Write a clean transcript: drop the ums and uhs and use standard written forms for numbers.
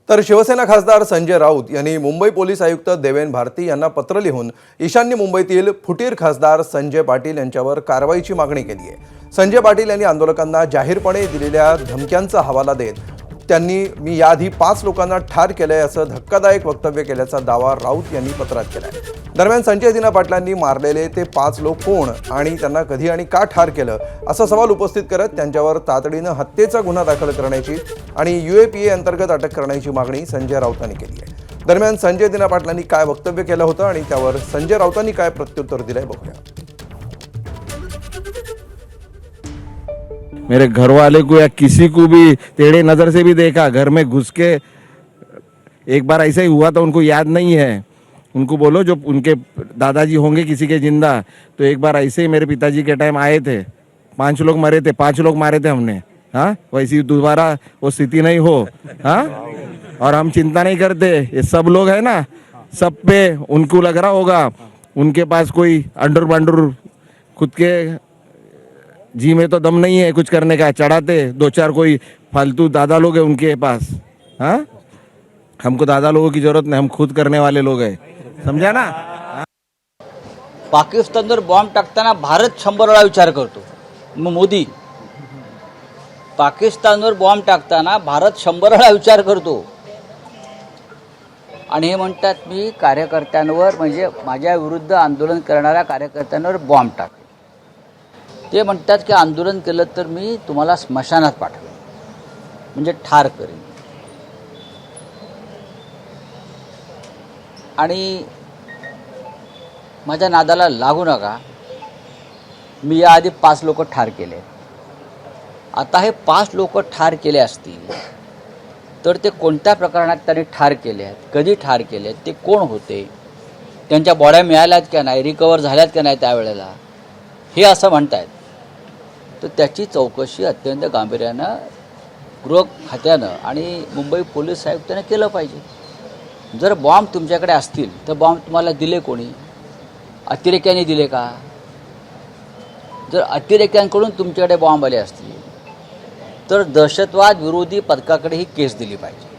तर शिवसेना खासदार संजय राऊत यांनी मुंबई पोलीस आयुक्त देवेन भारती यांना पत्र लिहून ईशान्य मुंबईतील फुटीर खासदार संजय पाटील यांच्यावर कारवाईची मागणी केली आहे। संजय पाटील यांनी आंदोलकांना जाहीरपणे दिलेल्या धमक्यांचा हवाला देत त्यांनी मी याआधी 5 लोकांना ठार केलंय असं धक्कादायक वक्तव्य केल्याचा दावा राऊत यांनी पत्रात केलाय। दरम्यान संजय दिना पाटलांनी मारलेले ते 5 लोक कोण आणि त्यांना कधी आणि का ठार केलं असा सवाल उपस्थित करत त्यांच्यावर तातडीनं हत्येचा गुन्हा दाखल करण्याची आणि UAPA अंतर्गत अटक करण्याची मागणी संजय राऊतांनी केली आहे। दरम्यान संजय दिना पाटलांनी काय वक्तव्य केलं होतं आणि त्यावर संजय राऊतांनी काय प्रत्युत्तर दिलंय बघूया। मेरे घर वाले को या किसी को भी टेढ़े नज़र से भी देखा, घर में घुस के एक बार ऐसा ही हुआ था, उनको याद नहीं है। उनको बोलो जो उनके दादाजी होंगे किसी के जिंदा, तो एक बार ऐसे ही मेरे पिताजी के टाइम आए थे, 5 लोग मरे थे, 5 लोग मारे थे हमने। हाँ, वैसी दोबारा वो स्थिति नहीं हो। हाँ, और हम चिंता नहीं करते, ये सब लोग है ना, सब पे उनको लग रहा होगा उनके पास कोई अंडर बंडर खुद के जी में तो दम नहीं है कुछ करने का, चढ़ाते 2-4 कोई फालतू दादा लोग हैं उनके पास। हाँ, हमको दादा लोगों की जरूरत नहीं, हम खुद करने वाले लोग हैं, समझा ना। पाकिस्तानवर बॉम्ब टाकताना भारत 100 वेळा विचार करतो। मग मोदी पाकिस्तानवर बॉम्ब टाकताना भारत 100 वेळा विचार करतो आणि हे म्हणतात मी कार्यकर्त्यांवर म्हणजे माझ्या विरुद्ध आंदोलन करणाऱ्या कार्यकर्त्यांवर बॉम्ब टाक। ते म्हणतात की आंदोलन केलं तर मी तुम्हाला स्मशानात पाठवेन, म्हणजे ठार करेन। आणि माझ्या नादाला लागू नका, मी याआधी 5 लोक ठार केले। आता हे 5 लोक ठार केले असतील तर ते कोणत्या प्रकरणात त्यांनी ठार केले आहेत, कधी ठार केले आहेत, ते कोण होते, त्यांच्या बॉड्या मिळाल्यात का नाही, रिकवर झाल्यात का नाही त्यावेळेला, हे असं म्हणतायत। तर त्याची चौकशी अत्यंत गांभीर्यानं गृह खात्यानं आणि मुंबई पोलीस आयुक्तांनी केलं पाहिजे। जर बॉम्ब तुमच्याकडे असतील तर बॉम्ब तुम्हाला दिले कोणी, अतिरेक्यांनी दिले का? जर अतिरेक्यांकडून तुमच्याकडे बॉम्ब आले असतील तर दहशतवाद विरोधी पथकाकडे ही केस दिली पाहिजे।